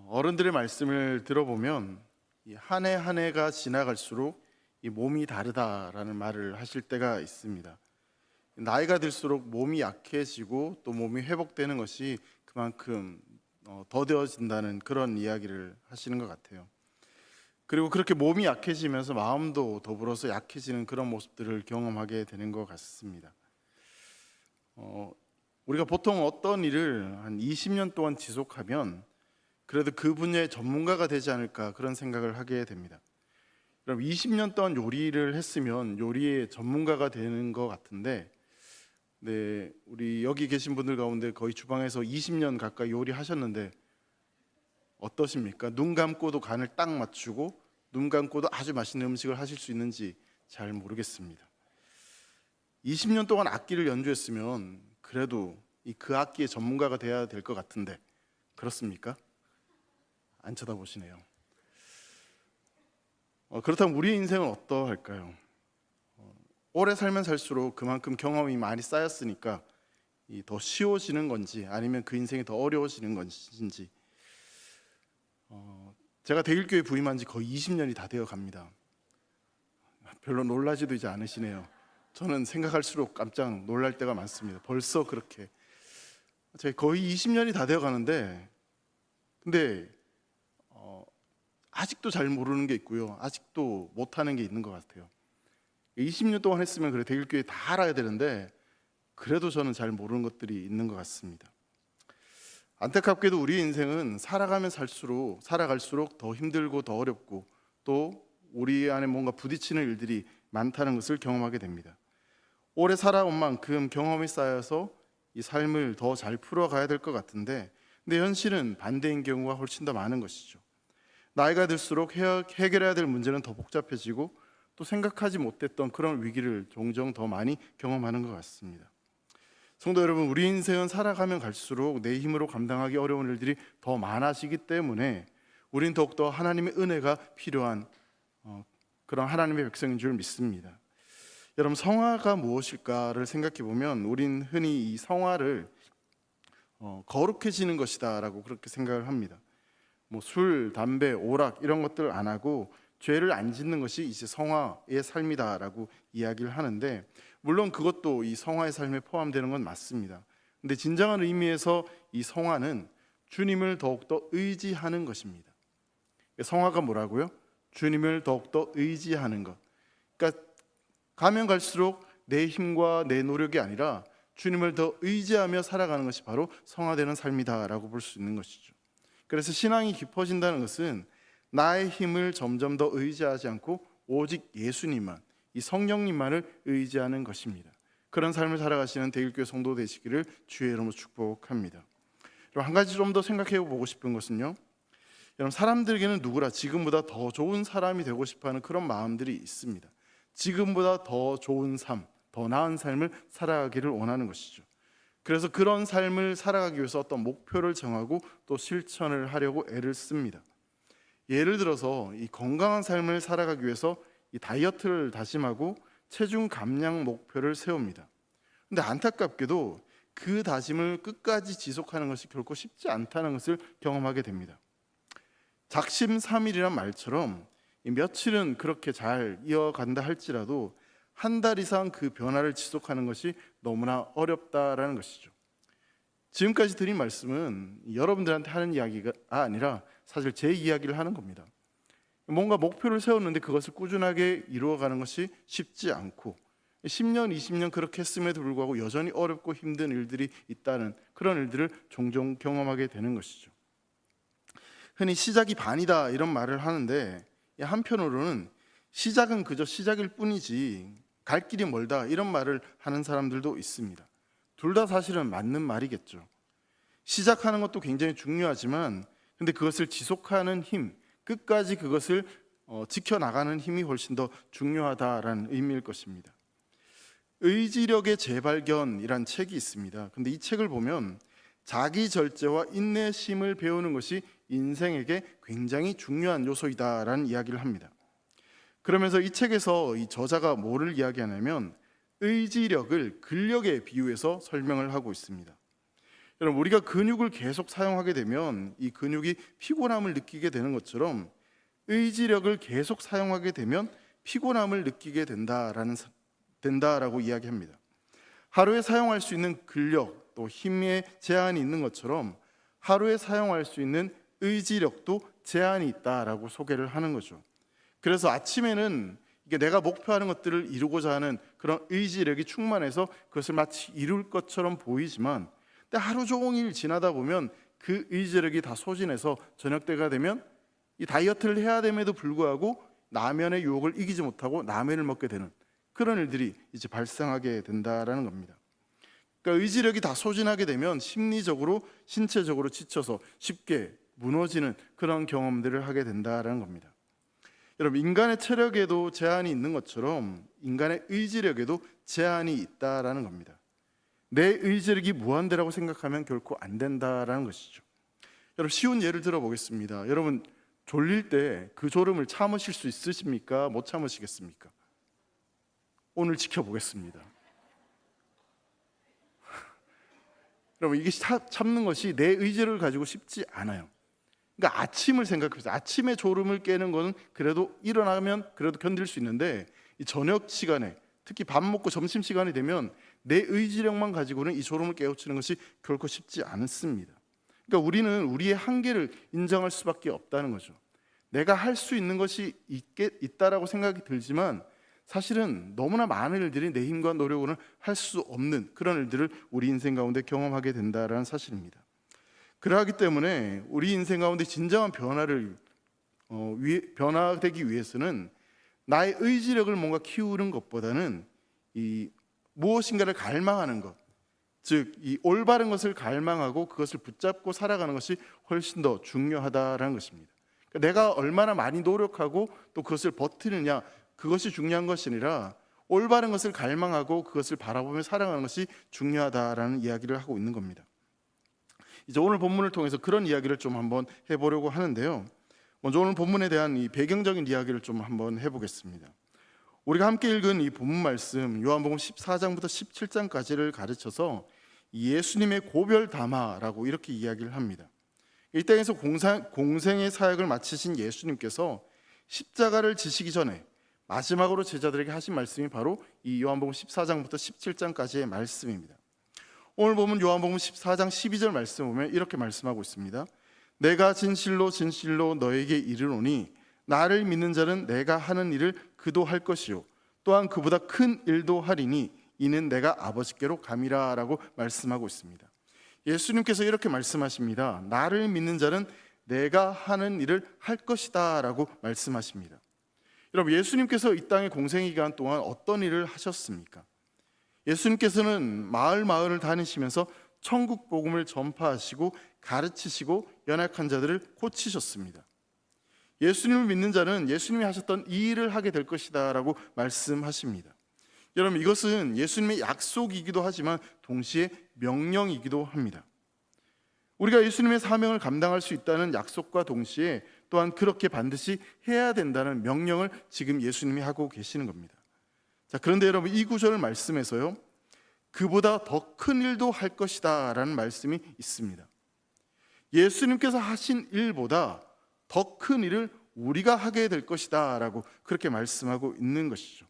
어른들의 말씀을 들어보면 한 해 한 해가 지나갈수록 이 몸이 다르다라는 말을 하실 때가 있습니다. 나이가 들수록 몸이 약해지고 또 몸이 회복되는 것이 그만큼 더뎌진다는 그런 이야기를 하시는 것 같아요. 그리고 그렇게 몸이 약해지면서 마음도 더불어서 약해지는 그런 모습들을 경험하게 되는 것 같습니다. 우리가 보통 어떤 일을 한 20년 동안 지속하면 그래도 그 분야의 전문가가 되지 않을까 그런 생각을 하게 됩니다. 그럼 20년 동안 요리를 했으면 요리의 전문가가 되는 것 같은데, 네, 우리 여기 계신 분들 가운데 거의 주방에서 20년 가까이 요리하셨는데 어떠십니까? 눈 감고도 간을 딱 맞추고 눈 감고도 아주 맛있는 음식을 하실 수 있는지 잘 모르겠습니다. 20년 동안 악기를 연주했으면 그래도 그 악기의 전문가가 돼야 될 것 같은데 그렇습니까? 안 쳐다보시네요. 그렇다면 우리의 인생은 어떠할까요? 오래 살면 살수록 그만큼 경험이 많이 쌓였으니까 더 쉬워지는 건지 아니면 그 인생이 더 어려워지는 건지. 제가 대일교회 부임한 지 거의 20년이 다 되어 갑니다. 별로 놀라지도 이제 않으시네요. 저는 생각할수록 깜짝 놀랄 때가 많습니다. 벌써 그렇게 제가 거의 20년이 다 되어 가는데, 근데 아직도 잘 모르는 게 있고요, 아직도 못하는 게 있는 것 같아요. 20년 동안 했으면 그래 대일교회 다 알아야 되는데 그래도 저는 잘 모르는 것들이 있는 것 같습니다. 안타깝게도 우리 인생은 살아갈수록 더 힘들고 더 어렵고 또 우리 안에 뭔가 부딪히는 일들이 많다는 것을 경험하게 됩니다. 오래 살아온 만큼 경험이 쌓여서 이 삶을 더 잘 풀어가야 될 것 같은데, 근데 현실은 반대인 경우가 훨씬 더 많은 것이죠. 나이가 들수록 해결해야 될 문제는 더 복잡해지고 또 생각하지 못했던 그런 위기를 종종 더 많이 경험하는 것 같습니다. 성도 여러분, 우리 인생은 살아가면 갈수록 내 힘으로 감당하기 어려운 일들이 더 많아지기 때문에 우린 더욱더 하나님의 은혜가 필요한 그런 하나님의 백성인 줄 믿습니다. 여러분, 성화가 무엇일까를 생각해 보면 우린 흔히 이 성화를 거룩해지는 것이다 라고 그렇게 생각을 합니다. 뭐 술, 담배, 오락 이런 것들 안 하고 죄를 안 짓는 것이 이제 성화의 삶이다라고 이야기를 하는데, 물론 그것도 이 성화의 삶에 포함되는 건 맞습니다. 근데 진정한 의미에서 이 성화는 주님을 더욱더 의지하는 것입니다. 성화가 뭐라고요? 주님을 더욱더 의지하는 것. 그러니까 가면 갈수록 내 힘과 내 노력이 아니라 주님을 더 의지하며 살아가는 것이 바로 성화되는 삶이다라고 볼 수 있는 것이죠. 그래서 신앙이 깊어진다는 것은 나의 힘을 점점 더 의지하지 않고 오직 예수님만, 이 성령님만을 의지하는 것입니다. 그런 삶을 살아가시는 대일교회 성도 되시기를 주의 이름으로 축복합니다. 한 가지 좀 더 생각해 보고 싶은 것은요, 여러분, 사람들에게는 누구라 지금보다 더 좋은 사람이 되고 싶어하는 그런 마음들이 있습니다. 지금보다 더 좋은 삶, 더 나은 삶을 살아가기를 원하는 것이죠. 그래서 그런 삶을 살아가기 위해서 어떤 목표를 정하고 또 실천을 하려고 애를 씁니다. 예를 들어서 이 건강한 삶을 살아가기 위해서 이 다이어트를 다짐하고 체중 감량 목표를 세웁니다. 근데 안타깝게도 그 다짐을 끝까지 지속하는 것이 결코 쉽지 않다는 것을 경험하게 됩니다. 작심삼일이란 말처럼 며칠은 그렇게 잘 이어간다 할지라도 한 달 이상 그 변화를 지속하는 것이 너무나 어렵다라는 것이죠. 지금까지 드린 말씀은 여러분들한테 하는 이야기가 아니라 사실 제 이야기를 하는 겁니다. 뭔가 목표를 세웠는데 그것을 꾸준하게 이루어가는 것이 쉽지 않고 10년, 20년 그렇게 했음에도 불구하고 여전히 어렵고 힘든 일들이 있다는 그런 일들을 종종 경험하게 되는 것이죠. 흔히 시작이 반이다 이런 말을 하는데, 한편으로는 시작은 그저 시작일 뿐이지 갈 길이 멀다 이런 말을 하는 사람들도 있습니다. 둘 다 사실은 맞는 말이겠죠. 시작하는 것도 굉장히 중요하지만 근데 그것을 지속하는 힘, 끝까지 그것을 지켜나가는 힘이 훨씬 더 중요하다라는 의미일 것입니다. 의지력의 재발견이란 책이 있습니다. 근데 이 책을 보면 자기 절제와 인내심을 배우는 것이 인생에게 굉장히 중요한 요소이다라는 이야기를 합니다. 그러면서 이 책에서 이 저자가 뭐를 이야기하냐면 의지력을 근력에 비유해서 설명을 하고 있습니다. 여러분, 우리가 근육을 계속 사용하게 되면 이 근육이 피곤함을 느끼게 되는 것처럼 의지력을 계속 사용하게 되면 피곤함을 느끼게 된다라고 이야기합니다. 하루에 사용할 수 있는 근력 또 힘에 제한이 있는 것처럼 하루에 사용할 수 있는 의지력도 제한이 있다라고 소개를 하는 거죠. 그래서 아침에는 이게 내가 목표하는 것들을 이루고자 하는 그런 의지력이 충만해서 그것을 마치 이룰 것처럼 보이지만, 근데 하루 종일 지나다 보면 그 의지력이 다 소진해서 저녁 때가 되면 이 다이어트를 해야 됨에도 불구하고 라면의 유혹을 이기지 못하고 라면을 먹게 되는 그런 일들이 이제 발생하게 된다라는 겁니다. 그러니까 의지력이 다 소진하게 되면 심리적으로, 신체적으로 지쳐서 쉽게 무너지는 그런 경험들을 하게 된다라는 겁니다. 여러분, 인간의 체력에도 제한이 있는 것처럼 인간의 의지력에도 제한이 있다라는 겁니다. 내 의지력이 무한대라고 생각하면 결코 안 된다라는 것이죠. 여러분, 쉬운 예를 들어보겠습니다. 여러분, 졸릴 때 그 졸음을 참으실 수 있으십니까? 못 참으시겠습니까? 오늘 지켜보겠습니다. 여러분, 이게 참는 것이 내 의지를 가지고 쉽지 않아요. 그러니까 아침을 생각해보세요. 아침에 졸음을 깨는 거는 그래도 일어나면 그래도 견딜 수 있는데, 이 저녁 시간에, 특히 밥 먹고 점심 시간이 되면 내 의지력만 가지고는 이 졸음을 깨우치는 것이 결코 쉽지 않습니다. 그러니까 우리는 우리의 한계를 인정할 수밖에 없다는 거죠. 내가 할 수 있는 것이 있다라고 생각이 들지만 사실은 너무나 많은 일들이 내 힘과 노력으로는 할 수 없는 그런 일들을 우리 인생 가운데 경험하게 된다라는 사실입니다. 그러하기 때문에 우리 인생 가운데 진정한 변화되기 위해서는 나의 의지력을 뭔가 키우는 것보다는 이 무엇인가를 갈망하는 것, 즉 이 올바른 것을 갈망하고 그것을 붙잡고 살아가는 것이 훨씬 더 중요하다라는 것입니다. 그러니까 내가 얼마나 많이 노력하고 또 그것을 버티느냐, 그것이 중요한 것이 아니라 올바른 것을 갈망하고 그것을 바라보며 살아가는 것이 중요하다라는 이야기를 하고 있는 겁니다. 이제 오늘 본문을 통해서 그런 이야기를 좀 한번 해보려고 하는데요. 먼저 오늘 본문에 대한 이 배경적인 이야기를 좀 한번 해보겠습니다. 우리가 함께 읽은 이 본문 말씀 요한복음 14장부터 17장까지를 가르쳐서 예수님의 고별 담화라고 이렇게 이야기를 합니다. 이 땅에서 공생의 사역을 마치신 예수님께서 십자가를 지시기 전에 마지막으로 제자들에게 하신 말씀이 바로 이 요한복음 14장부터 17장까지의 말씀입니다. 오늘 보면 요한복음 14장 12절 말씀 보면 이렇게 말씀하고 있습니다. 내가 진실로 진실로 너에게 이르노니 나를 믿는 자는 내가 하는 일을 그도 할 것이요 또한 그보다 큰 일도 하리니 이는 내가 아버지께로 감이라 라고 말씀하고 있습니다. 예수님께서 이렇게 말씀하십니다. 나를 믿는 자는 내가 하는 일을 할 것이다 라고 말씀하십니다. 여러분, 예수님께서 이 땅의 공생 기간 동안 어떤 일을 하셨습니까? 예수님께서는 마을을 다니시면서 천국 복음을 전파하시고 가르치시고 연약한 자들을 고치셨습니다. 예수님을 믿는 자는 예수님이 하셨던 이 일을 하게 될 것이다 라고 말씀하십니다. 여러분, 이것은 예수님의 약속이기도 하지만 동시에 명령이기도 합니다. 우리가 예수님의 사명을 감당할 수 있다는 약속과 동시에 또한 그렇게 반드시 해야 된다는 명령을 지금 예수님이 하고 계시는 겁니다. 자, 그런데 여러분, 이 구절 말씀에서요, 그보다 더 큰 일도 할 것이다 라는 말씀이 있습니다. 예수님께서 하신 일보다 더 큰 일을 우리가 하게 될 것이다 라고 그렇게 말씀하고 있는 것이죠.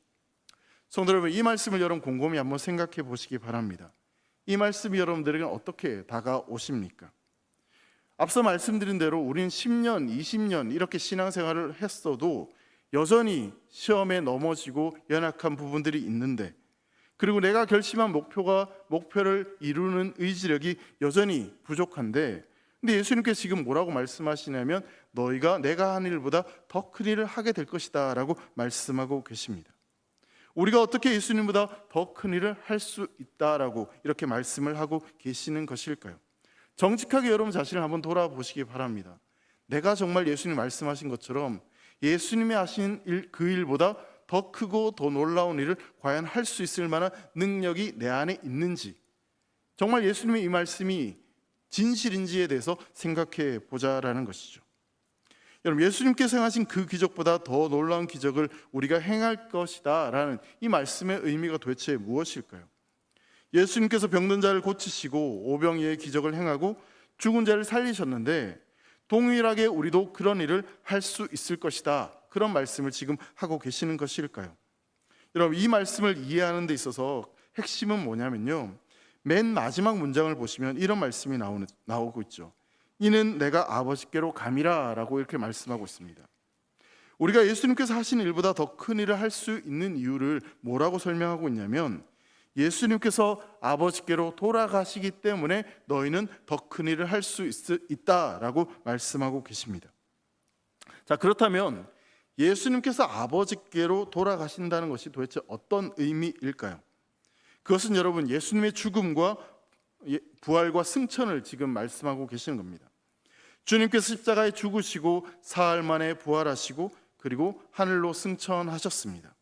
성도 여러분, 이 말씀을 여러분 곰곰이 한번 생각해 보시기 바랍니다. 이 말씀이 여러분들에게 어떻게 다가오십니까? 앞서 말씀드린 대로 우리는 10년, 20년 이렇게 신앙생활을 했어도 여전히 시험에 넘어지고 연약한 부분들이 있는데, 그리고 내가 결심한 목표를 이루는 의지력이 여전히 부족한데, 근데 예수님께서 지금 뭐라고 말씀하시냐면 너희가 내가 한 일보다 더 큰 일을 하게 될 것이다 라고 말씀하고 계십니다. 우리가 어떻게 예수님보다 더 큰 일을 할 수 있다라고 이렇게 말씀을 하고 계시는 것일까요? 정직하게 여러분 자신을 한번 돌아보시기 바랍니다. 내가 정말 예수님 말씀하신 것처럼 예수님이 하신 그 일보다 더 크고 더 놀라운 일을 과연 할 수 있을 만한 능력이 내 안에 있는지, 정말 예수님의 이 말씀이 진실인지에 대해서 생각해 보자라는 것이죠. 여러분, 예수님께서 행하신 그 기적보다 더 놀라운 기적을 우리가 행할 것이다 라는 이 말씀의 의미가 도대체 무엇일까요? 예수님께서 병든 자를 고치시고 오병이의 기적을 행하고 죽은 자를 살리셨는데 동일하게 우리도 그런 일을 할 수 있을 것이다, 그런 말씀을 지금 하고 계시는 것일까요? 여러분, 이 말씀을 이해하는 데 있어서 핵심은 뭐냐면요, 맨 마지막 문장을 보시면 이런 말씀이 나오고 있죠. 이는 내가 아버지께로 감이라 라고 이렇게 말씀하고 있습니다. 우리가 예수님께서 하신 일보다 더 큰 일을 할 수 있는 이유를 뭐라고 설명하고 있냐면, 예수님께서 아버지께로 돌아가시기 때문에 너희는 더 큰 일을 할 수 있다라고 말씀하고 계십니다. 자, 그렇다면 예수님께서 아버지께로 돌아가신다는 것이 도대체 어떤 의미일까요? 그것은 여러분, 예수님의 죽음과 부활과 승천을 지금 말씀하고 계시는 겁니다. 주님께서 십자가에 죽으시고 사흘 만에 부활하시고 그리고 하늘로 승천하셨습니다.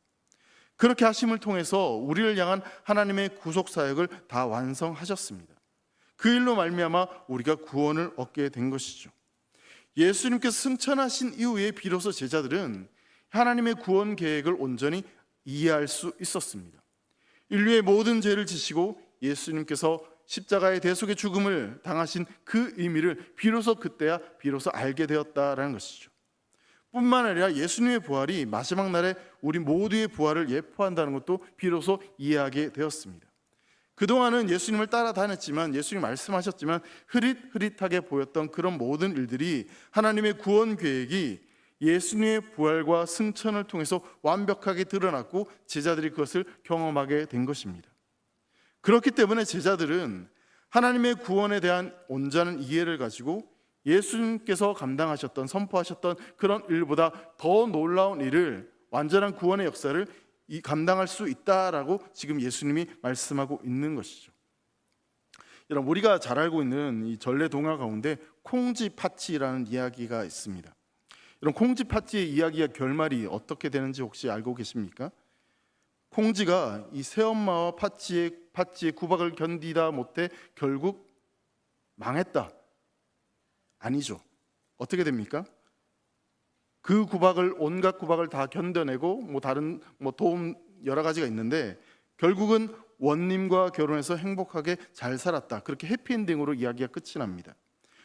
그렇게 하심을 통해서 우리를 향한 하나님의 구속 사역을 다 완성하셨습니다. 그 일로 말미암아 우리가 구원을 얻게 된 것이죠. 예수님께서 승천하신 이후에 비로소 제자들은 하나님의 구원 계획을 온전히 이해할 수 있었습니다. 인류의 모든 죄를 지시고 예수님께서 십자가의 대속의 죽음을 당하신 그 의미를 비로소 그때야 비로소 알게 되었다라는 것이죠. 뿐만 아니라 예수님의 부활이 마지막 날에 우리 모두의 부활을 예표한다는 것도 비로소 이해하게 되었습니다. 그동안은 예수님을 따라다녔지만, 예수님 말씀하셨지만 흐릿흐릿하게 보였던 그런 모든 일들이 하나님의 구원 계획이 예수님의 부활과 승천을 통해서 완벽하게 드러났고 제자들이 그것을 경험하게 된 것입니다. 그렇기 때문에 제자들은 하나님의 구원에 대한 온전한 이해를 가지고 예수님께서 감당하셨던, 선포하셨던 그런 일보다 더 놀라운 일을, 완전한 구원의 역사를 감당할 수 있다라고 지금 예수님이 말씀하고 있는 것이죠. 여러분, 우리가 잘 알고 있는 이 전래 동화 가운데 콩쥐팥쥐라는 이야기가 있습니다. 이런 콩쥐팥쥐의 이야기의 결말이 어떻게 되는지 혹시 알고 계십니까? 콩쥐가 이 새엄마와 팥쥐의 구박을 견디다 못해 결국 망했다. 아니죠. 어떻게 됩니까? 그 구박을, 온갖 구박을 다 견뎌내고 다른 도움 여러 가지가 있는데 결국은 원님과 결혼해서 행복하게 잘 살았다. 그렇게 해피엔딩으로 이야기가 끝이 납니다.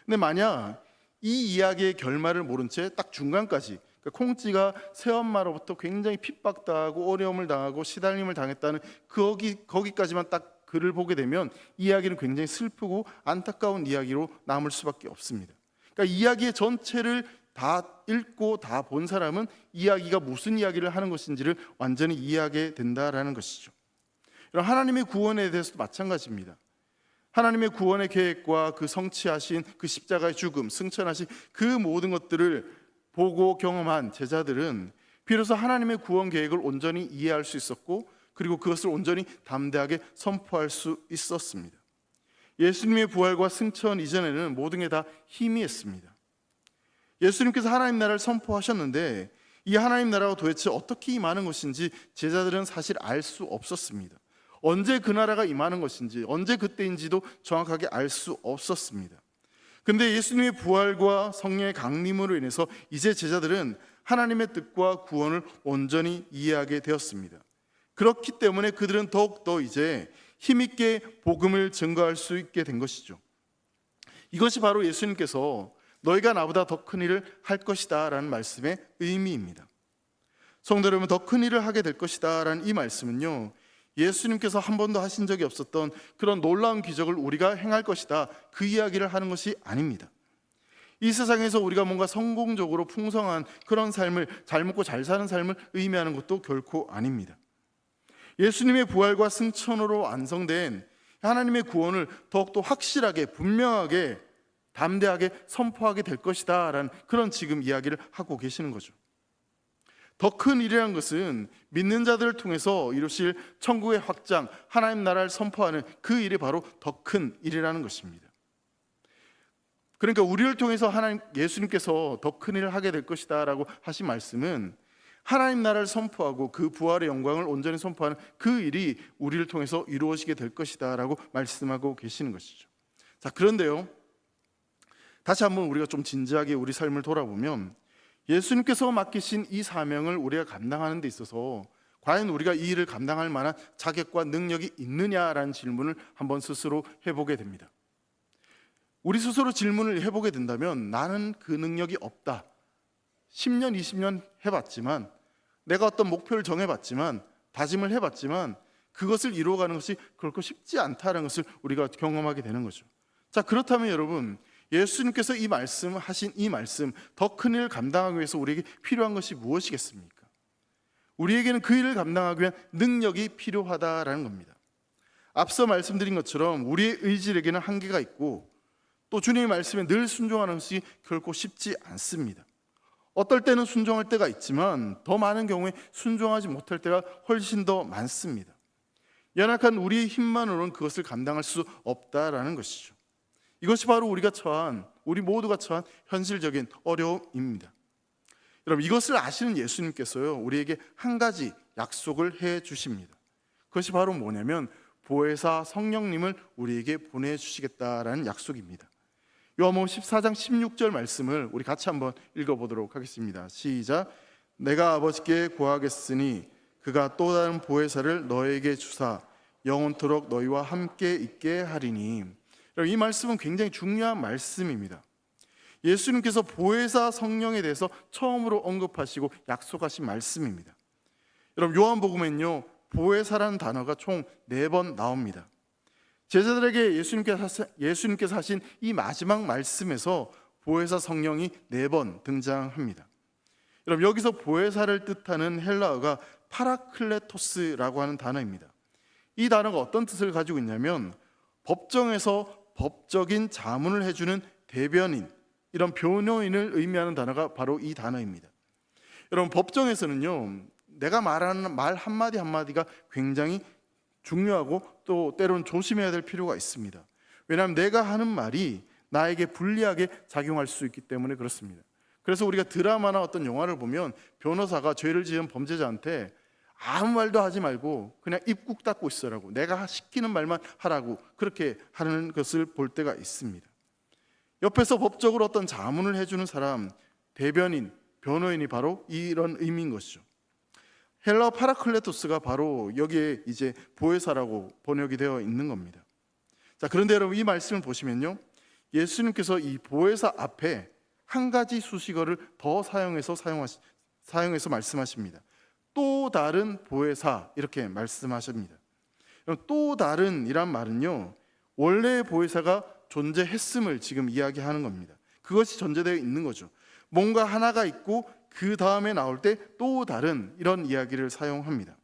근데 만약 이 이야기의 결말을 모른 채 딱 중간까지, 그러니까 콩쥐가 새엄마로부터 굉장히 핍박당하고 어려움을 당하고 시달림을 당했다는 거기까지만 딱 글을 보게 되면 이야기는 굉장히 슬프고 안타까운 이야기로 남을 수밖에 없습니다. 그러니까 이야기의 전체를 다 읽고 다 본 사람은 이야기가 무슨 이야기를 하는 것인지를 완전히 이해하게 된다라는 것이죠. 하나님의 구원에 대해서도 마찬가지입니다. 하나님의 구원의 계획과 그 성취하신 그 십자가의 죽음, 승천하신 그 모든 것들을 보고 경험한 제자들은 비로소 하나님의 구원 계획을 온전히 이해할 수 있었고, 그리고 그것을 온전히 담대하게 선포할 수 있었습니다. 예수님의 부활과 승천 이전에는 모든 게 다 희미했습니다. 예수님께서 하나님 나라를 선포하셨는데 이 하나님 나라가 도대체 어떻게 임하는 것인지 제자들은 사실 알 수 없었습니다. 언제 그 나라가 임하는 것인지, 언제 그때인지도 정확하게 알 수 없었습니다. 근데 예수님의 부활과 성령의 강림으로 인해서 이제 제자들은 하나님의 뜻과 구원을 온전히 이해하게 되었습니다. 그렇기 때문에 그들은 더욱더 이제 힘있게 복음을 증거할 수 있게 된 것이죠. 이것이 바로 예수님께서 너희가 나보다 더 큰 일을 할 것이다 라는 말씀의 의미입니다. 성도 여러분, 더 큰 일을 하게 될 것이다 라는 이 말씀은요, 예수님께서 한 번도 하신 적이 없었던 그런 놀라운 기적을 우리가 행할 것이다, 그 이야기를 하는 것이 아닙니다. 이 세상에서 우리가 뭔가 성공적으로 풍성한 그런 삶을, 잘 먹고 잘 사는 삶을 의미하는 것도 결코 아닙니다. 예수님의 부활과 승천으로 완성된 하나님의 구원을 더욱더 확실하게, 분명하게, 담대하게 선포하게 될 것이다 라는 그런 지금 이야기를 하고 계시는 거죠. 더 큰 일이라는 것은 믿는 자들을 통해서 이루실 천국의 확장, 하나님 나라를 선포하는 그 일이 바로 더 큰 일이라는 것입니다. 그러니까 우리를 통해서 예수님께서 더 큰 일을 하게 될 것이다 라고 하신 말씀은 하나님 나라를 선포하고 그 부활의 영광을 온전히 선포하는 그 일이 우리를 통해서 이루어지게 될 것이다 라고 말씀하고 계시는 것이죠. 자, 그런데요, 다시 한번 우리가 좀 진지하게 우리 삶을 돌아보면 예수님께서 맡기신 이 사명을 우리가 감당하는 데 있어서 과연 우리가 이 일을 감당할 만한 자격과 능력이 있느냐라는 질문을 한번 스스로 해보게 됩니다. 우리 스스로 질문을 해보게 된다면 나는 그 능력이 없다. 10년, 20년 해봤지만, 내가 어떤 목표를 정해봤지만, 다짐을 해봤지만 그것을 이루어가는 것이 결코 쉽지 않다는 것을 우리가 경험하게 되는 거죠. 자, 그렇다면 여러분, 예수님께서 하신 이 말씀, 더 큰 일을 감당하기 위해서 우리에게 필요한 것이 무엇이겠습니까? 우리에게는 그 일을 감당하기 위한 능력이 필요하다라는 겁니다. 앞서 말씀드린 것처럼 우리의 의지력에는 한계가 있고, 또 주님의 말씀에 늘 순종하는 것이 결코 쉽지 않습니다. 어떨 때는 순종할 때가 있지만 더 많은 경우에 순종하지 못할 때가 훨씬 더 많습니다. 연약한 우리의 힘만으로는 그것을 감당할 수 없다라는 것이죠. 이것이 바로 우리 모두가 처한 현실적인 어려움입니다. 여러분, 이것을 아시는 예수님께서요, 우리에게 한 가지 약속을 해 주십니다. 그것이 바로 뭐냐면 보혜사 성령님을 우리에게 보내주시겠다라는 약속입니다. 요한복음 14장 16절 말씀을 우리 같이 한번 읽어보도록 하겠습니다. 시작. 내가 아버지께 구하겠으니 그가 또 다른 보혜사를 너에게 주사 영원토록 너희와 함께 있게 하리니. 이 말씀은 굉장히 중요한 말씀입니다. 예수님께서 보혜사 성령에 대해서 처음으로 언급하시고 약속하신 말씀입니다. 여러분, 요한복음에는요, 보혜사라는 단어가 총 4번 나옵니다. 제자들에게 예수님께서 하신 이 마지막 말씀에서 보혜사 성령이 4번 등장합니다. 여러분, 여기서 보혜사를 뜻하는 헬라어가 파라클레토스라고 하는 단어입니다. 이 단어가 어떤 뜻을 가지고 있냐면 법정에서 법적인 자문을 해주는 대변인, 이런 변호인을 의미하는 단어가 바로 이 단어입니다. 여러분, 법정에서는요, 내가 말하는 말 한마디 한마디가 굉장히 중요하고 또 때로는 조심해야 될 필요가 있습니다. 왜냐하면 내가 하는 말이 나에게 불리하게 작용할 수 있기 때문에 그렇습니다. 그래서 우리가 드라마나 어떤 영화를 보면 변호사가 죄를 지은 범죄자한테 아무 말도 하지 말고 그냥 입 꾹 닫고 있으라고, 내가 시키는 말만 하라고 그렇게 하는 것을 볼 때가 있습니다. 옆에서 법적으로 어떤 자문을 해주는 사람, 대변인, 변호인이 바로 이런 의미인 것이죠. 헬라어 파라클레토스가 바로 여기에 이제 보혜사라고 번역이 되어 있는 겁니다. 자, 그런데 여러분, 이 말씀을 보시면요, 예수님께서 이 보혜사 앞에 한 가지 수식어를 더 사용해서 말씀하십니다. 또 다른 보혜사, 이렇게 말씀하십니다. 또 다른 이란 말은요, 원래의 보혜사가 존재했음을 지금 이야기하는 겁니다. 그것이 전제되어 있는 거죠. 뭔가 하나가 있고 그 다음에 나올 때 또 다른, 이런 이야기를 사용합니다.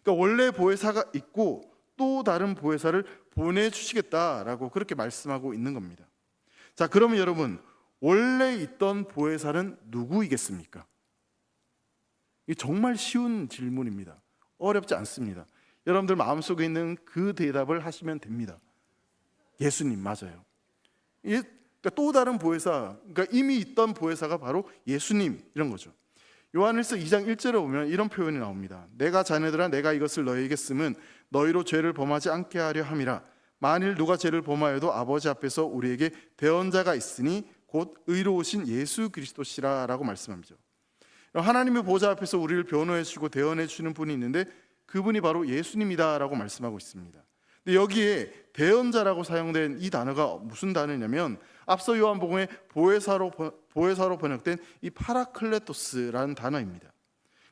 그러니까 원래 보혜사가 있고 또 다른 보혜사를 보내주시겠다라고 그렇게 말씀하고 있는 겁니다. 자, 그러면 여러분, 원래 있던 보혜사는 누구이겠습니까? 이게 정말 쉬운 질문입니다. 어렵지 않습니다. 여러분들 마음속에 있는 그 대답을 하시면 됩니다. 예수님, 맞아요. 그러니까 또 다른 보혜사, 그러니까 이미 있던 보혜사가 바로 예수님, 이런 거죠. 요한일서 2장 1절에 보면 이런 표현이 나옵니다. 내가 자네들아 내가 이것을 너희에게 쓰면 너희로 죄를 범하지 않게 하려 함이라. 만일 누가 죄를 범하여도 아버지 앞에서 우리에게 대언자가 있으니 곧 의로우신 예수 그리스도시라 라고 말씀합니다. 하나님의 보좌 앞에서 우리를 변호해 주시고 대언해 주시는 분이 있는데 그분이 바로 예수님이다 라고 말씀하고 있습니다. 근데 여기에 대언자라고 사용된 이 단어가 무슨 단어냐면 앞서 요한복음에 보혜사로 번역된 이 파라클레토스라는 단어입니다.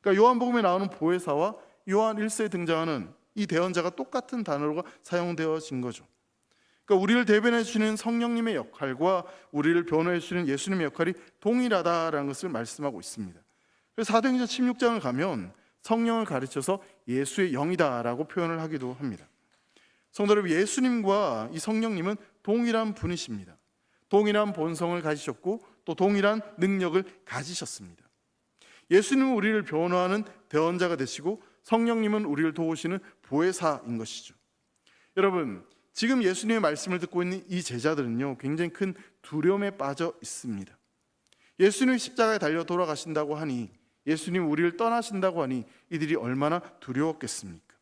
그러니까 요한복음에 나오는 보혜사와 요한 1서에 등장하는 이 대언자가 똑같은 단어가 사용되어진 거죠. 그러니까 우리를 대변해 주시는 성령님의 역할과 우리를 변호해 주시는 예수님의 역할이 동일하다라는 것을 말씀하고 있습니다. 그래서 사도행전 16장을 가면 성령을 가르쳐서 예수의 영이다라고 표현을 하기도 합니다. 성도 여러분, 예수님과 이 성령님은 동일한 분이십니다. 동일한 본성을 가지셨고 또 동일한 능력을 가지셨습니다. 예수님은 우리를 변호하는 대언자가 되시고 성령님은 우리를 도우시는 보혜사인 것이죠. 여러분, 지금 예수님의 말씀을 듣고 있는 이 제자들은요, 굉장히 큰 두려움에 빠져 있습니다. 예수님이 십자가에 달려 돌아가신다고 하니, 예수님 우리를 떠나신다고 하니 이들이 얼마나 두려웠겠습니까?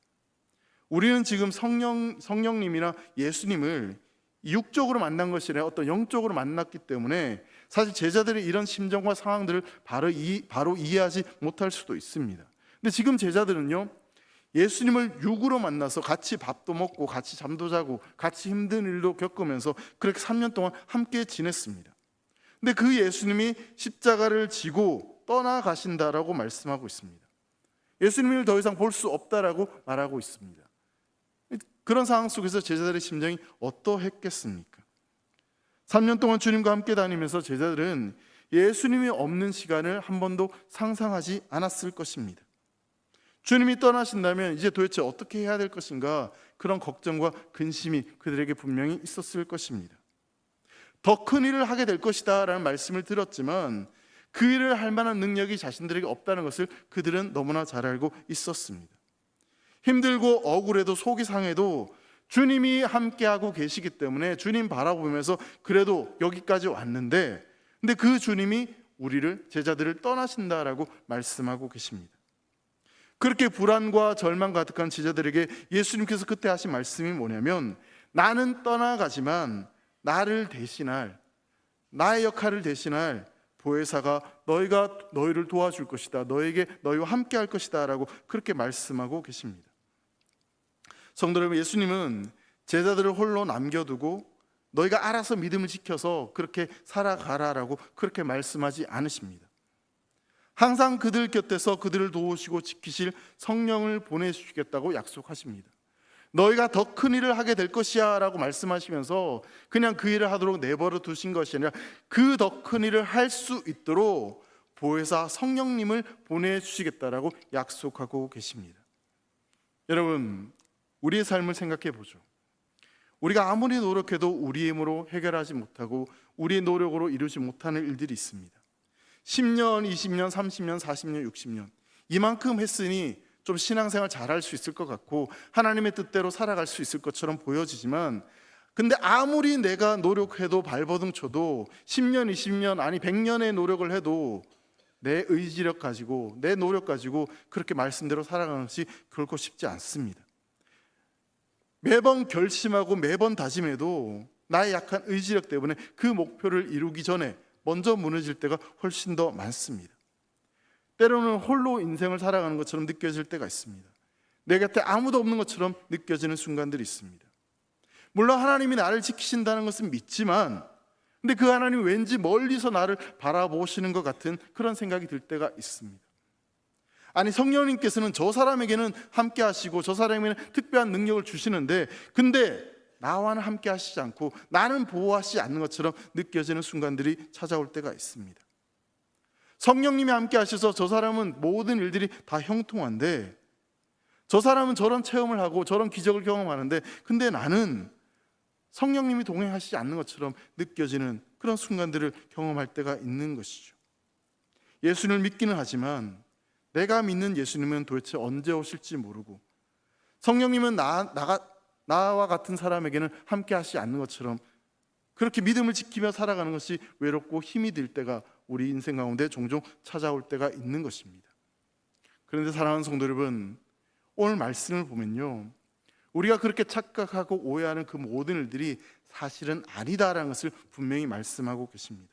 우리는 지금 성령님이나 예수님을 육적으로 만난 것이 아니라 어떤 영적으로 만났기 때문에 사실 제자들의 이런 심정과 상황들을 바로 이해하지 못할 수도 있습니다. 근데 지금 제자들은요, 예수님을 육으로 만나서 같이 밥도 먹고 같이 잠도 자고 같이 힘든 일도 겪으면서 그렇게 3년 동안 함께 지냈습니다. 근데 그 예수님이 십자가를 지고 떠나가신다라고 말씀하고 있습니다. 예수님을 더 이상 볼 수 없다라고 말하고 있습니다. 그런 상황 속에서 제자들의 심정이 어떠했겠습니까? 3년 동안 주님과 함께 다니면서 제자들은 예수님이 없는 시간을 한 번도 상상하지 않았을 것입니다. 주님이 떠나신다면 이제 도대체 어떻게 해야 될 것인가, 그런 걱정과 근심이 그들에게 분명히 있었을 것입니다. 더 큰 일을 하게 될 것이다 라는 말씀을 들었지만 그 일을 할 만한 능력이 자신들에게 없다는 것을 그들은 너무나 잘 알고 있었습니다. 힘들고 억울해도 속이 상해도 주님이 함께하고 계시기 때문에 주님 바라보면서 그래도 여기까지 왔는데, 근데 그 주님이 우리를, 제자들을 떠나신다라고 말씀하고 계십니다. 그렇게 불안과 절망 가득한 제자들에게 예수님께서 그때 하신 말씀이 뭐냐면, 나는 떠나가지만 나를 대신할, 나의 역할을 대신할 보혜사가 너희를 도와줄 것이다, 너희와 함께 할 것이다 라고 그렇게 말씀하고 계십니다. 성도 여러분, 예수님은 제자들을 홀로 남겨두고 너희가 알아서 믿음을 지켜서 그렇게 살아가라라고 그렇게 말씀하지 않으십니다. 항상 그들 곁에서 그들을 도우시고 지키실 성령을 보내주시겠다고 약속하십니다. 너희가 더 큰 일을 하게 될 것이야 라고 말씀하시면서 그냥 그 일을 하도록 내버려 두신 것이 아니라 그 더 큰 일을 할 수 있도록 보혜사 성령님을 보내주시겠다라고 약속하고 계십니다. 여러분, 우리의 삶을 생각해 보죠. 우리가 아무리 노력해도 우리의 힘으로 해결하지 못하고 우리의 노력으로 이루지 못하는 일들이 있습니다. 10년, 20년, 30년, 40년, 60년 이만큼 했으니 좀 신앙생활 잘할 수 있을 것 같고 하나님의 뜻대로 살아갈 수 있을 것처럼 보여지지만, 근데 아무리 내가 노력해도 발버둥 쳐도 10년, 20년, 아니 100년의 노력을 해도 내 의지력 가지고 내 노력 가지고 그렇게 말씀대로 살아가는 것이 결코 쉽지 않습니다. 매번 결심하고 매번 다짐해도 나의 약한 의지력 때문에 그 목표를 이루기 전에 먼저 무너질 때가 훨씬 더 많습니다. 때로는 홀로 인생을 살아가는 것처럼 느껴질 때가 있습니다. 내 곁에 아무도 없는 것처럼 느껴지는 순간들이 있습니다. 물론 하나님이 나를 지키신다는 것은 믿지만, 근데 그 하나님이 왠지 멀리서 나를 바라보시는 것 같은 그런 생각이 들 때가 있습니다. 아니, 성령님께서는 저 사람에게는 함께 하시고 저 사람에게는 특별한 능력을 주시는데, 근데 나와는 함께 하시지 않고 나는 보호하시지 않는 것처럼 느껴지는 순간들이 찾아올 때가 있습니다. 성령님이 함께 하셔서 저 사람은 모든 일들이 다 형통한데, 저 사람은 저런 체험을 하고 저런 기적을 경험하는데, 근데 나는 성령님이 동행하시지 않는 것처럼 느껴지는 그런 순간들을 경험할 때가 있는 것이죠. 예수님을 믿기는 하지만 내가 믿는 예수님은 도대체 언제 오실지 모르고, 성령님은 나와 같은 사람에게는 함께 하시지 않는 것처럼 그렇게 믿음을 지키며 살아가는 것이 외롭고 힘이 들 때가 우리 인생 가운데 종종 찾아올 때가 있는 것입니다. 그런데 사랑하는 성도 여러분, 오늘 말씀을 보면요, 우리가 그렇게 착각하고 오해하는 그 모든 일들이 사실은 아니다라는 것을 분명히 말씀하고 계십니다.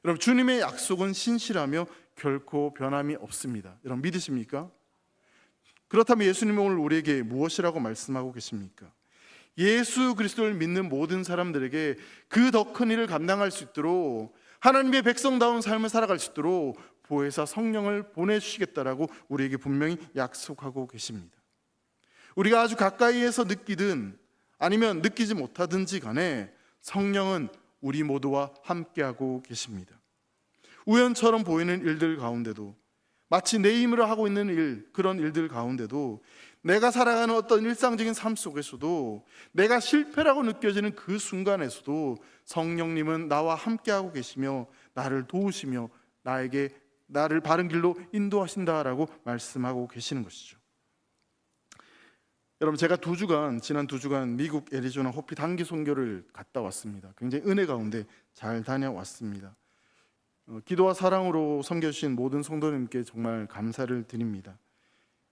여러분, 주님의 약속은 신실하며 결코 변함이 없습니다. 여러분, 믿으십니까? 그렇다면 예수님은 오늘 우리에게 무엇이라고 말씀하고 계십니까? 예수 그리스도를 믿는 모든 사람들에게 그 더 큰 일을 감당할 수 있도록, 하나님의 백성다운 삶을 살아갈 수 있도록 보혜사 성령을 보내주시겠다라고 우리에게 분명히 약속하고 계십니다. 우리가 아주 가까이에서 느끼든 아니면 느끼지 못하든지 간에 성령은 우리 모두와 함께하고 계십니다. 우연처럼 보이는 일들 가운데도, 마치 내 힘으로 하고 있는 일, 그런 일들 가운데도, 내가 살아가는 어떤 일상적인 삶 속에서도, 내가 실패라고 느껴지는 그 순간에서도 성령님은 나와 함께하고 계시며 나를 도우시며 나를 바른 길로 인도하신다라고 말씀하고 계시는 것이죠. 여러분, 제가 지난 2주간 미국 애리조나 호피 단기 선교를 갔다 왔습니다. 굉장히 은혜 가운데 잘 다녀왔습니다. 기도와 사랑으로 섬겨주신 모든 성도님께 정말 감사를 드립니다.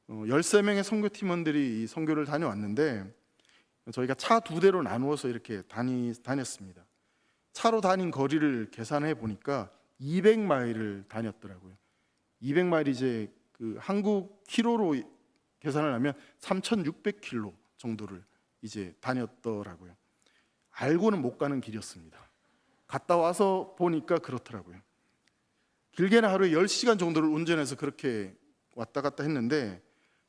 13명의 선교팀원들이 이 선교를 다녀왔는데, 저희가 차 2대로 나누어서 이렇게 다녔습니다. 차로 다닌 거리를 계산해 보니까 200마일을 다녔더라고요. 200마일이 이제 그 한국 키로로 계산을 하면 3,600km 정도를 이제 다녔더라고요. 알고는 못 가는 길이었습니다. 갔다 와서 보니까 그렇더라고요. 길게는 하루에 10시간 정도를 운전해서 그렇게 왔다 갔다 했는데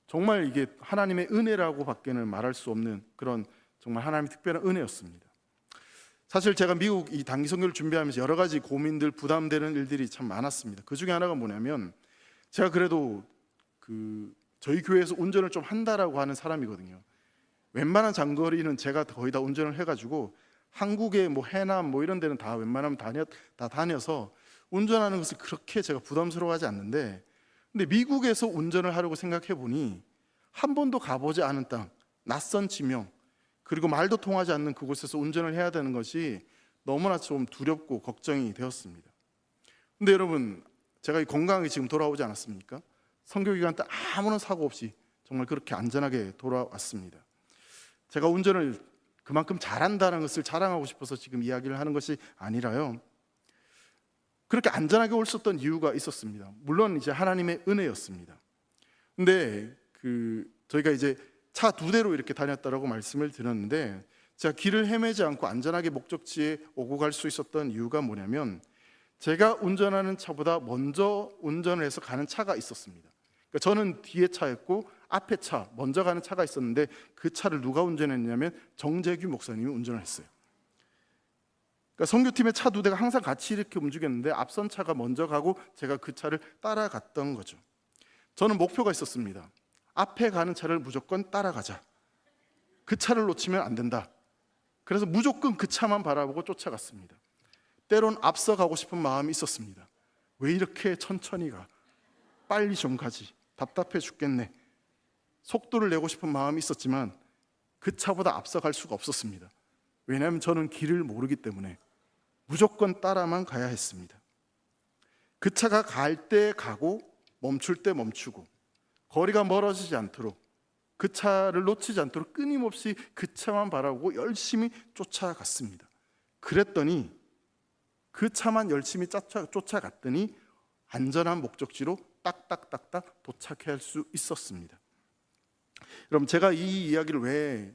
정말 이게 하나님의 은혜라고 밖에는 말할 수 없는 그런 정말 하나님의 특별한 은혜였습니다. 사실 제가 미국 이 단기 선교를 준비하면서 여러 가지 고민들, 부담되는 일들이 참 많았습니다. 그 중에 하나가 뭐냐면 제가 그래도 저희 교회에서 운전을 좀 한다라고 하는 사람이거든요. 웬만한 장거리는 제가 거의 다 운전을 해가지고 한국의 뭐 해남 뭐 이런 데는 다 웬만하면 다 다녀서 운전하는 것을 그렇게 제가 부담스러워하지 않는데, 근데 미국에서 운전을 하려고 생각해 보니 한 번도 가보지 않은 땅, 낯선 지명, 그리고 말도 통하지 않는 그곳에서 운전을 해야 되는 것이 너무나 좀 두렵고 걱정이 되었습니다. 근데 여러분, 제가 건강하게 지금 돌아오지 않았습니까? 선교 기간 때 아무런 사고 없이 정말 그렇게 안전하게 돌아왔습니다. 제가 운전을 그만큼 잘한다는 것을 자랑하고 싶어서 지금 이야기를 하는 것이 아니라요, 그렇게 안전하게 올 수 있었던 이유가 있었습니다. 물론 이제 하나님의 은혜였습니다. 근데 저희가 이제 차 2대로 이렇게 다녔다라고 말씀을 드렸는데, 제가 길을 헤매지 않고 안전하게 목적지에 오고 갈 수 있었던 이유가 뭐냐면 제가 운전하는 차보다 먼저 운전을 해서 가는 차가 있었습니다. 그러니까 저는 뒤에 차였고 앞에 차, 먼저 가는 차가 있었는데 그 차를 누가 운전했냐면 정재규 목사님이 운전을 했어요. 그러니까 선교팀의 차 2대가 항상 같이 이렇게 움직였는데 앞선 차가 먼저 가고 제가 그 차를 따라갔던 거죠. 저는 목표가 있었습니다. 앞에 가는 차를 무조건 따라가자. 그 차를 놓치면 안 된다. 그래서 무조건 그 차만 바라보고 쫓아갔습니다. 때론 앞서가고 싶은 마음이 있었습니다. 왜 이렇게 천천히 가? 빨리 좀 가지. 답답해 죽겠네. 속도를 내고 싶은 마음이 있었지만 그 차보다 앞서갈 수가 없었습니다. 왜냐하면 저는 길을 모르기 때문에 무조건 따라만 가야 했습니다. 그 차가 갈 때 가고 멈출 때 멈추고 거리가 멀어지지 않도록, 그 차를 놓치지 않도록 끊임없이 그 차만 바라보고 열심히 쫓아갔습니다. 그랬더니 그 차만 열심히 쫓아갔더니 안전한 목적지로 딱딱딱딱 도착할 수 있었습니다. 여러분, 제가 이 이야기를 왜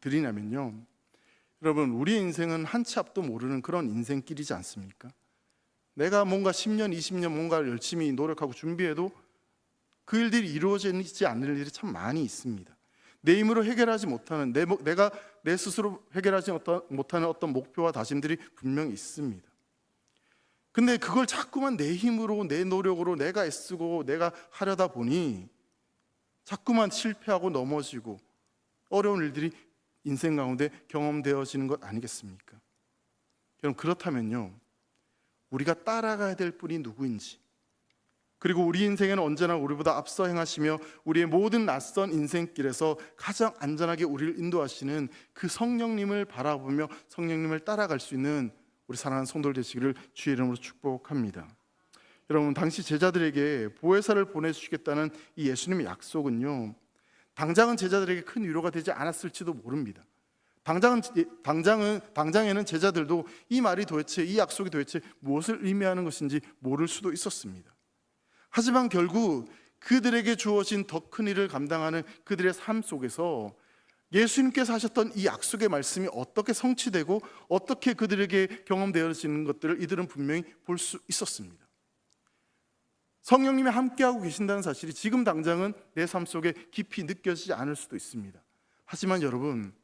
드리냐면요, 여러분, 우리의 인생은 한 치 앞도 모르는 그런 인생길이지 않습니까? 내가 뭔가 10년, 20년 뭔가를 열심히 노력하고 준비해도 그 일들이 이루어지지 않을 일이 참 많이 있습니다. 내 힘으로 해결하지 못하는, 내가 내 스스로 해결하지 못하는 어떤 목표와 다짐들이 분명히 있습니다. 근데 그걸 자꾸만 내 힘으로, 내 노력으로 내가 애쓰고 내가 하려다 보니 자꾸만 실패하고 넘어지고 어려운 일들이 인생 가운데 경험되어지는 것 아니겠습니까? 여러분, 그렇다면요, 우리가 따라가야 될 분이 누구인지, 그리고 우리 인생에는 언제나 우리보다 앞서 행하시며 우리의 모든 낯선 인생길에서 가장 안전하게 우리를 인도하시는 그 성령님을 바라보며 성령님을 따라갈 수 있는 우리 사랑하는 성도들 되시기를 주의 이름으로 축복합니다. 여러분, 당시 제자들에게 보혜사를 보내주시겠다는 이 예수님의 약속은요, 당장은 제자들에게 큰 위로가 되지 않았을지도 모릅니다. 당장에는 제자들도 이 말이 도대체, 이 약속이 도대체 무엇을 의미하는 것인지 모를 수도 있었습니다. 하지만 결국 그들에게 주어진 더 큰 일을 감당하는 그들의 삶 속에서 예수님께서 하셨던 이 약속의 말씀이 어떻게 성취되고 어떻게 그들에게 경험되어지는 것들을 이들은 분명히 볼 수 있었습니다. 성령님이 함께하고 계신다는 사실이 지금 당장은 내 삶 속에 깊이 느껴지지 않을 수도 있습니다. 하지만 여러분,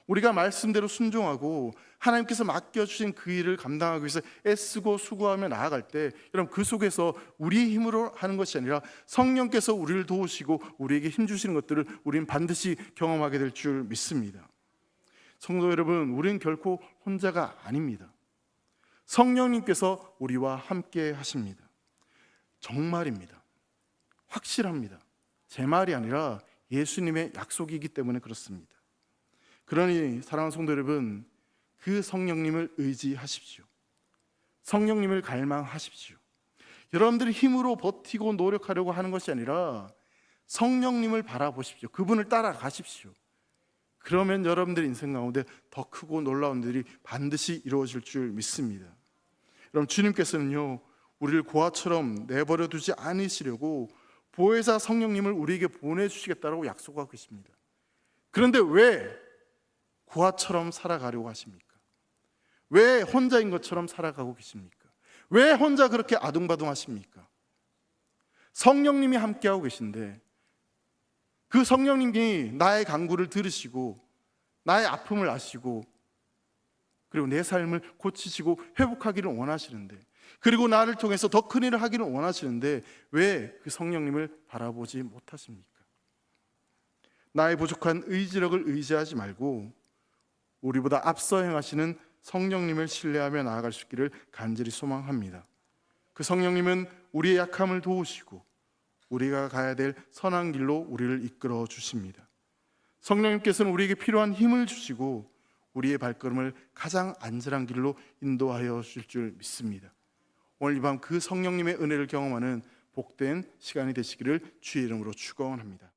우리가 말씀대로 순종하고 하나님께서 맡겨주신 그 일을 감당하기 위해서 애쓰고 수고하며 나아갈 때, 여러분, 그 속에서 우리의 힘으로 하는 것이 아니라 성령께서 우리를 도우시고 우리에게 힘주시는 것들을 우리는 반드시 경험하게 될 줄 믿습니다. 성도 여러분, 우리는 결코 혼자가 아닙니다. 성령님께서 우리와 함께 하십니다. 정말입니다. 확실합니다. 제 말이 아니라 예수님의 약속이기 때문에 그렇습니다. 그러니 사랑하는 성도 여러분, 그 성령님을 의지하십시오. 성령님을 갈망하십시오. 여러분들이 힘으로 버티고 노력하려고 하는 것이 아니라 성령님을 바라보십시오. 그분을 따라가십시오. 그러면 여러분들의 인생 가운데 더 크고 놀라운 일이 반드시 이루어질 줄 믿습니다. 여러분, 주님께서는요, 우리를 고아처럼 내버려 두지 않으시려고 보혜사 성령님을 우리에게 보내주시겠다고 약속하고 계십니다. 그런데 왜 구하처럼 살아가려고 하십니까? 왜 혼자인 것처럼 살아가고 계십니까? 왜 혼자 그렇게 아둥바둥하십니까? 성령님이 함께하고 계신데 그 성령님이 나의 간구를 들으시고 나의 아픔을 아시고 그리고 내 삶을 고치시고 회복하기를 원하시는데, 그리고 나를 통해서 더 큰 일을 하기를 원하시는데 왜 그 성령님을 바라보지 못하십니까? 나의 부족한 의지력을 의지하지 말고 우리보다 앞서 행하시는 성령님을 신뢰하며 나아갈 수 있기를 간절히 소망합니다. 그 성령님은 우리의 약함을 도우시고 우리가 가야 될 선한 길로 우리를 이끌어 주십니다. 성령님께서는 우리에게 필요한 힘을 주시고 우리의 발걸음을 가장 안전한 길로 인도하여 주실 줄 믿습니다. 오늘 이 밤 그 성령님의 은혜를 경험하는 복된 시간이 되시기를 주의 이름으로 축원합니다.